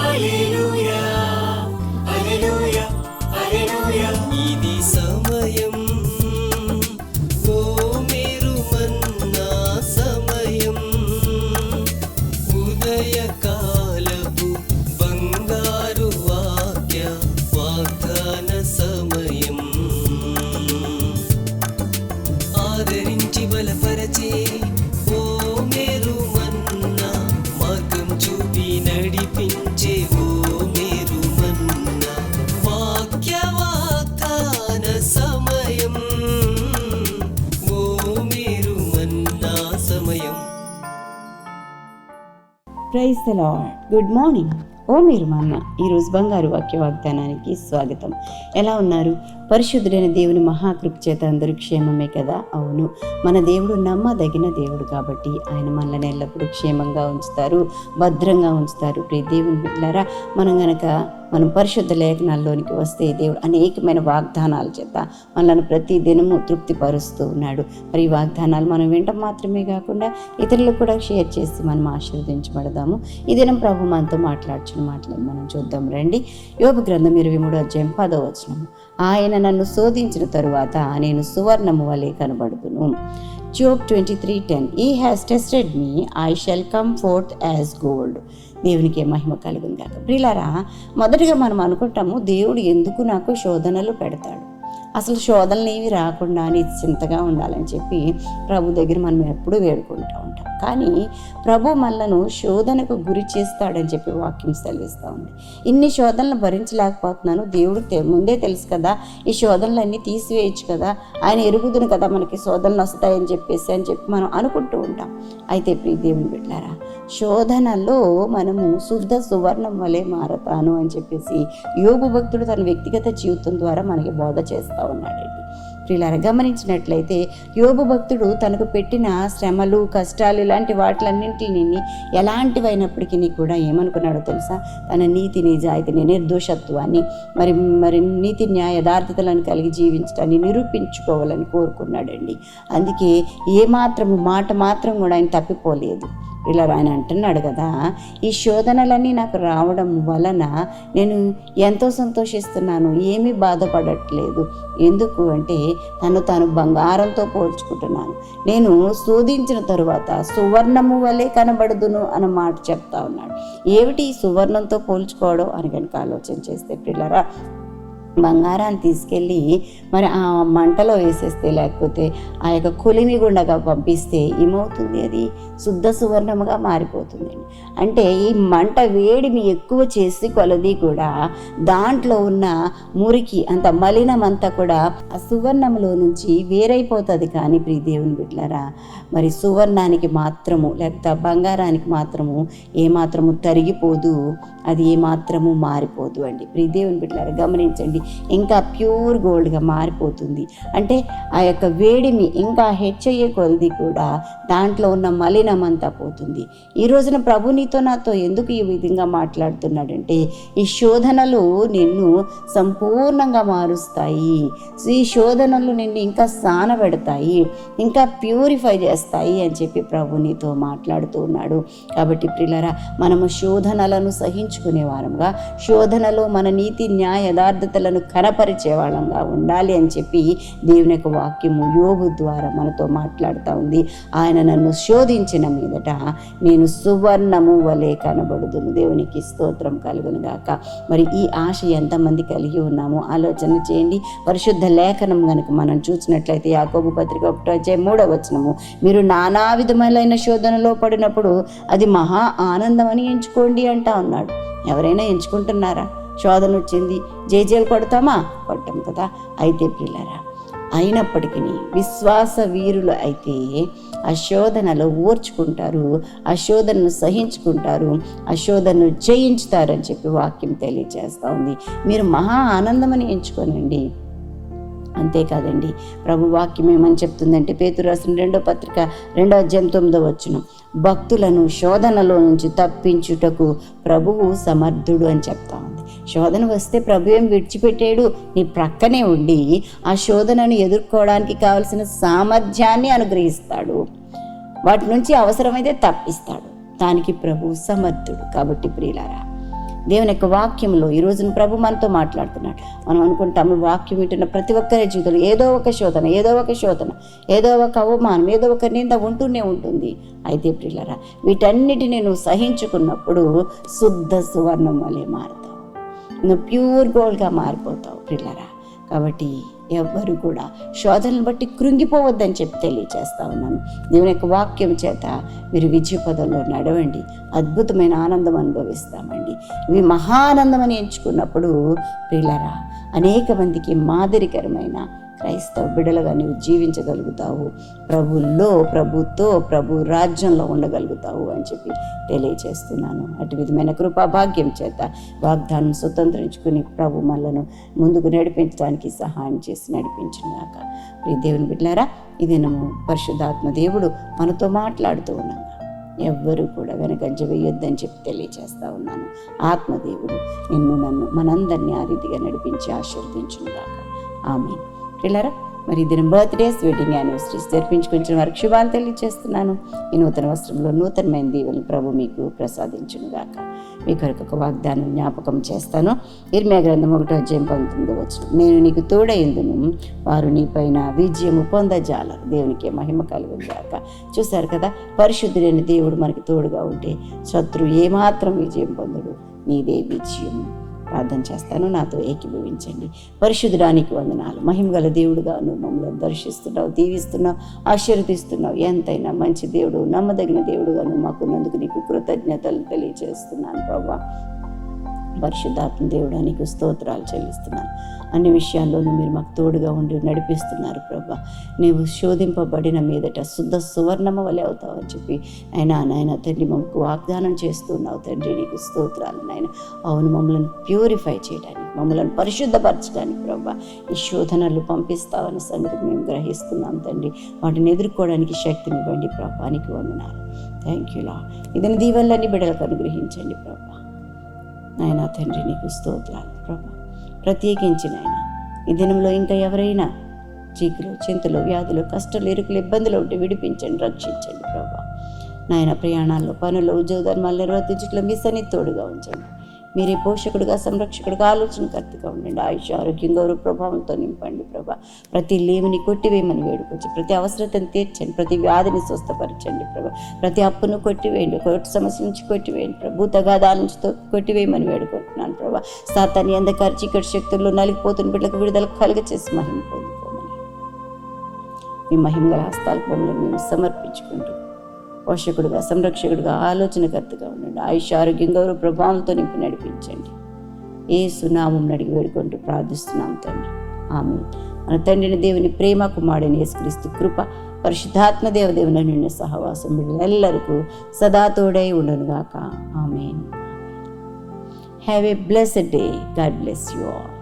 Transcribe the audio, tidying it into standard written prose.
హల్లెలూయా హల్లెలూయా హల్లెలూయా. ఇది సమయం, ఓ మీరు మన్నా సమయం, ఉదయకాలపు బంగారు వాక్య వాగ్దాన సమయం. ఆదరించి బలపరచే ఓ మేరు మన్నా, మార్గం చూపి నడిపించే ఓ మేరు మన్నా, వాక్య వాగ్దాన సమయం, ఓ మేరు మన్నా సమయం. Praise the Lord. Good morning. ఓ మీరు మన్న ఈరోజు బంగారు వాక్య వాగ్దానానికి స్వాగతం. ఎలా ఉన్నారు? పరిశుద్ధుడైన దేవుని మహాకృప చేత అందరూ క్షేమమే కదా? అవును, మన దేవుడు నమ్మదగిన దేవుడు కాబట్టి ఆయన మనల్ని ఎల్లప్పుడూ క్షేమంగా ఉంచుతారు, భద్రంగా ఉంచుతారు. ప్రియ దేవుని బిడ్డలారా, మనం పరిశుద్ధ లేఖనాల్లోనికి వస్తే దేవుడు అనేకమైన వాగ్దానాల చేత మనల్ని ప్రతి దినము తృప్తిపరుస్తూ ఉన్నాడు. మరి ఈ వాగ్దానాలు మనం వినటం మాత్రమే కాకుండా ఇతరులకు కూడా షేర్ చేసి మనం ఆశీర్వదించబడదాము. ఈ దినం ప్రభు మనతో మాట్లాడుచున్న మాటలను మనం చూద్దాం రండి. యోబు గ్రంథం 23:10 ఆయన నన్ను శోధించిన తరువాత నేను సువర్ణము వలె కనబడుదును. Job 23:10 He has tested me, I shall come forth as gold. దేవునికి మహిమ కలుగును గాక. ప్రియులారా, మొదటిగా మనం అనుకుంటాము, దేవుడు ఎందుకు నాకు శోధనలు పెడతాడు, అసలు శోధనలు ఏవి రాకుండా నిశ్చింతగా ఉండాలని చెప్పి ప్రభు దగ్గర మనం ఎప్పుడూ వేడుకుంటూ ఉంటాం. కానీ ప్రభు మనలను శోధనకు గురి చేస్తాడని చెప్పి వాక్యం సెలవిస్తూ ఉంది. ఇన్ని శోధనలు భరించలేకపోతున్నాను, దేవుడు ముందే తెలుసు కదా, ఈ శోధనలన్నీ తీసివేయచ్చు కదా, ఆయన ఎరుగుదును కదా మనకి శోధనలు వస్తాయని చెప్పి మనం అనుకుంటూ ఉంటాం. అయితే ప్రియ దేవుని బిడ్డలారా, శోధనలో మనము శుద్ధ సువర్ణం వలె మారతాను అని చెప్పేసి యోబు భక్తుడు తన వ్యక్తిగత జీవితం ద్వారా మనకి బోధ చేస్తూ ఉన్నాడండి. ప్రియులారా, గమనించినట్లయితే యోబు భక్తుడు తనకు పెట్టిన శ్రమలు, కష్టాలు ఇలాంటి వాటిలన్నింటినీ ఎలాంటివైనప్పటికీ కూడా ఏమనుకున్నాడో తెలుసా? తన నీతి, నిజాయితీని, నిర్దోషత్వాన్ని, మరి నీతి న్యాయ యథార్థతలను కలిగి జీవించడాన్ని నిరూపించుకోవాలని కోరుకున్నాడండి. అందుకే మాట మాత్రం కూడా ఆయన తప్పిపోలేదు. ఇలా ఆయన అంటున్నాడు కదా, ఈ శోధనలన్నీ నాకు రావడం వలన నేను ఎంతో సంతోషిస్తున్నాను, ఏమీ బాధపడట్లేదు. ఎందుకు అంటే తాను బంగారంతో పోల్చుకుంటున్నాను, నేను శోధించిన తరువాత సువర్ణము వలె కనబడుదును అన్న మాట చెప్తా ఉన్నాడు. ఏమిటి సువర్ణంతో పోల్చుకోవడం అని కనుక ఆలోచన చేస్తే పిల్లరా, బంగారాన్ని తీసుకెళ్ళి మరి ఆ మంటలో వేసేస్తే, లేకపోతే ఆ యొక్క కొలిమి గుండగా పంపిస్తే ఏమవుతుంది? అది శుద్ధ సువర్ణముగా మారిపోతుంది. అంటే ఈ మంట వేడిని ఎక్కువ చేసి కొలది కూడా దాంట్లో ఉన్న మురికి అంత మలినమంతా కూడా ఆ సువర్ణంలో నుంచి వేరైపోతుంది. కానీ ప్రియ దేవుని బిడ్డలారా, మరి సువర్ణానికి మాత్రము లేకపోతే బంగారానికి మాత్రము ఏమాత్రము తరిగిపోదు, అది ఏమాత్రము మారిపోదు అండి. ప్రియ దేవుని బిడ్డలారా, గమనించండి, ఇంకా ప్యూర్ గోల్డ్గా మారిపోతుంది. అంటే ఆ యొక్క వేడిని ఇంకా హెచ్చయ్యే కొలది కూడా దాంట్లో ఉన్న మలినమంతా పోతుంది. ఈ రోజున ప్రభు నీతో నాతో ఎందుకు ఈ విధంగా మాట్లాడుతున్నాడంటే, ఈ శోధనలు నిన్ను సంపూర్ణంగా మారుస్తాయి, ఈ శోధనలు నిన్ను ఇంకా సానబెడతాయి, ఇంకా ప్యూరిఫై చేస్తాయి అని చెప్పి ప్రభు నీతో మాట్లాడుతూ ఉన్నాడు. కాబట్టి ప్రియులారా, మనము శోధనలను సహించుకునే వారంగా, శోధనలో మన నీతి న్యాయ యథార్థతలను కనపరిచే వాళ్ళంగా ఉండాలి అని చెప్పి దేవుని యొక్క వాక్యము యోబు ద్వారా మనతో మాట్లాడుతూ ఉంది. ఆయన నన్ను శోధించిన మీదట నేను సువర్ణము వలె కనబడుదును. దేవునికి స్తోత్రం కలుగును గాక. మరి ఈ ఆశ ఎంతమంది కలిగి ఉన్నామో ఆలోచన చేయండి. పరిశుద్ధ లేఖనం కనుక మనం చూసినట్లయితే యాకోబు పత్రిక 1:3 మీరు నానా విధములైన శోధనలో పడినప్పుడు అది మహా ఆనందం అని ఎంచుకోండి అంటా ఉన్నాడు. ఎవరైనా ఎంచుకుంటున్నారా? శోధన వచ్చింది, జేజేలు కొడతామా? కొట్టాం కదా. అయితే పిల్లరా, అయినప్పటికీ విశ్వాస వీరులు అయితే ఆ శోధనలో ఓర్చుకుంటారు, ఆ శోధనను సహించుకుంటారు, ఆ శోధనను జయించుతారని చెప్పి వాక్యం తెలియజేస్తూ ఉంది. మీరు మహా ఆనందమని ఎంచుకోనండి. అంతేకాదండి, ప్రభు వాక్యం ఏమని చెప్తుందంటే, పేతురు రాసిన 2వ పత్రిక 2:9 భక్తులను శోధనలో నుంచి తప్పించుటకు ప్రభువు సమర్థుడు అని చెప్తా ఉంది. శోధన వస్తే ప్రభు ఏం విడిచిపెట్టాడు, నీ ప్రక్కనే ఉండి ఆ శోధనను ఎదుర్కోవడానికి కావలసిన సామర్థ్యాన్ని అనుగ్రహిస్తాడు, వాటి నుంచి అవసరమైతే తప్పిస్తాడు. దానికి ప్రభు సమర్థుడు. కాబట్టి ప్రియులారా, దేవుని యొక్క వాక్యంలో ఈ రోజున ప్రభు మనతో మాట్లాడుతున్నాడు. మనం అనుకుంటాము వాక్యం వింటున్న ప్రతి ఒక్కరి జీవితంలో ఏదో ఒక శోధన, ఏదో ఒక అవమానం, ఏదో ఒక నింద ఉంటూనే ఉంటుంది. అయితే ప్రియులారా, వీటన్నిటిని నువ్వు సహించుకున్నప్పుడు శుద్ధ సువర్ణం వలె మారుతావు, నువ్వు ప్యూర్ గోల్డ్గా మారిపోతావు ప్రియులారా. కాబట్టి ఎవ్వరు కూడా శోధనను బట్టి కృంగిపోవద్దని చెప్పి తెలియచేస్తా ఉన్నాను. దేవుని యొక్క వాక్యం చేత మీరు విజయ పదంలో నడవండి, అద్భుతమైన ఆనందం అనుభవిస్తామండి. ఇవి మహానందం అని ఎంచుకున్నప్పుడు ప్రియులారా, అనేక మందికి మాదిరికరమైన క్రైస్తవ బిడ్డలుగా నీవు జీవించగలుగుతావు, ప్రభుతో ప్రభు రాజ్యంలో ఉండగలుగుతావు అని చెప్పి తెలియచేస్తున్నాను. అటు విధమైన కృపాభాగ్యం చేత వాగ్దానం స్వతంత్రించుకుని ప్రభు మనలను ముందుకు నడిపించడానికి సహాయం చేసి నడిపించుగాక. ప్రియ దేవుని బిడ్డలారా, ఈ దినము పరిశుద్ధాత్మ దేవుడు మనతో మాట్లాడుతూ ఉన్నాను. ఎవ్వరూ కూడా వెనకంజ వేయొద్దని చెప్పి తెలియచేస్తా ఉన్నాను. ఆత్మదేవుడు నిన్ను నన్ను మనందరినీ ఆ రీతిగా నడిపించి ఆశీర్వదించుగాక. ఆమేన్. పిల్లరా, మరి దినం బర్త్డేస్, వెడ్డింగ్ యానివర్సరీస్ జరిపించుకొచ్చిన వారికి శుభాలు తెలియజేస్తున్నాను. ఈ నూతన వస్త్రంలో నూతనమైన దీవెనలు ప్రభు మీకు ప్రసాదించునుగాక. మీ కొరకు ఒక వాగ్దానం జ్ఞాపకం చేస్తాను. ఇర్మియా గ్రంథం 1:19 నేను నీకు తోడైందును, వారు నీ పైన విజయము పొందజాలరు. దేవునికి మహిమ కలుగుగాక. చూశారు కదా, పరిశుద్ధుడైన దేవుడు మనకి తోడుగా ఉంటే శత్రువు ఏమాత్రం విజయం పొందడు. నీదే విజయం. ప్రార్థన చేస్తాను, నాతో ఏకీభవించండి. పరిశుద్ధుడానికి వందనాలు. మహిమగల దేవుడుగా నువ్వు మమ్మల్ని దర్శిస్తున్నావు, దీవిస్తున్నావు, ఆశీర్వదిస్తున్నావు. ఎంతైనా మంచి దేవుడు, నమ్మదగిన దేవుడుగా నువ్వు మాకున్నందుకు నీకు కృతజ్ఞతలు తెలియజేస్తున్నాను ప్రభా. పరిశుద్ధాత్మ దేవుడా, నీకు స్తోత్రాలు చెల్లిస్తున్నాను. అన్ని విషయాల్లోనూ మీరు మాకు తోడుగా ఉండి నడిపిస్తున్నారు ప్రభా. నీవు శోధింపబడిన మీదట శుద్ధ సువర్ణమ వలె అవుతావు అని చెప్పి నాయన తండ్రి మమ్మకు వాగ్దానం చేస్తున్నావు తండ్రి. నీకు స్తోత్రాలు నాయన. అవును, మమ్మల్ని ప్యూరిఫై చేయడానికి, మమ్మల్ని పరిశుద్ధపరచడానికి ప్రభా ఈ శోధనలు పంపిస్తావన్న సంగతి మేము గ్రహిస్తున్నాం తండ్రి. వాటిని ఎదుర్కోవడానికి శక్తినివ్వండి ప్రభా. నీకు వందనాలు. Thank you lord. ఇదని దీవెనలన్నీ బిడ్డలకు అనుగ్రహించండి ప్రభా. నాయన తండ్రి, నీకు స్తోత్రాలు ప్రభా. ప్రత్యేకించి నాయన ఈ దినంలో ఇంకా ఎవరైనా చీకులు, చింతలు, వ్యాధులు, కష్టాలు, ఇరుకులు, ఇబ్బందులు ఉంటే విడిపించండి, రక్షించండి ప్రభా. నాయన ప్రయాణాల్లో, పనులు, ఉద్యోగ ధర్మాలు నిర్వర్తించట్లో మీ సన్నిధి తోడుగా ఉంచండి. మీరే పోషకుడుగా, సంరక్షకుడుగా, ఆలోచనకర్తగా ఉండండి. ఆయుష్, ఆరోగ్యం, గౌరవ ప్రభావంతో నింపండి ప్రభా. ప్రతి లేమిని కొట్టివేయమని వేడుకొచ్చి, ప్రతి అవసరతను తీర్చండి, ప్రతి వ్యాధిని స్వస్థపరచండి ప్రభా. ప్రతి అప్పును కొట్టివేయండి, కోర్టు సమస్య నుంచి కొట్టివేయండి ప్రభు. తగాదాల నుంచి కొట్టివేయమని వేడుకుంటున్నాను ప్రభా. సాతాన్ని అంధకార చీకటి శక్తుల్లో నలిగిపోతున్న బిడ్డలకు విడుదల కలుగచేసి మహిమ పొందుకోమని మీ మహిమగల హస్తాలకు మమ్మల్ని మేము సమర్పించుకుంటూ పోషకుడుగా, సంరక్షకుడుగా, ఆలోచనకర్తగా ఉండండి. ఆయుష్, ఆరోగ్యం, గౌరవ ప్రభావంతో నింపి నడిపించండి. యేసు నామం అడిగి వేడుకుంటూ ప్రార్థిస్తున్నాం తండ్రి. ఆమేన్. మన తండ్రిని దేవుని ప్రేమ, కుమారుడైన యేసుక్రీస్తు కృప, పరిశుద్ధాత్మ దేవుని నిన్న సహవాసం బిడ్డలెల్లరికూ సదా తోడై ఉండునుగాక. ఆమేన్. Have a blessed day. God bless you all.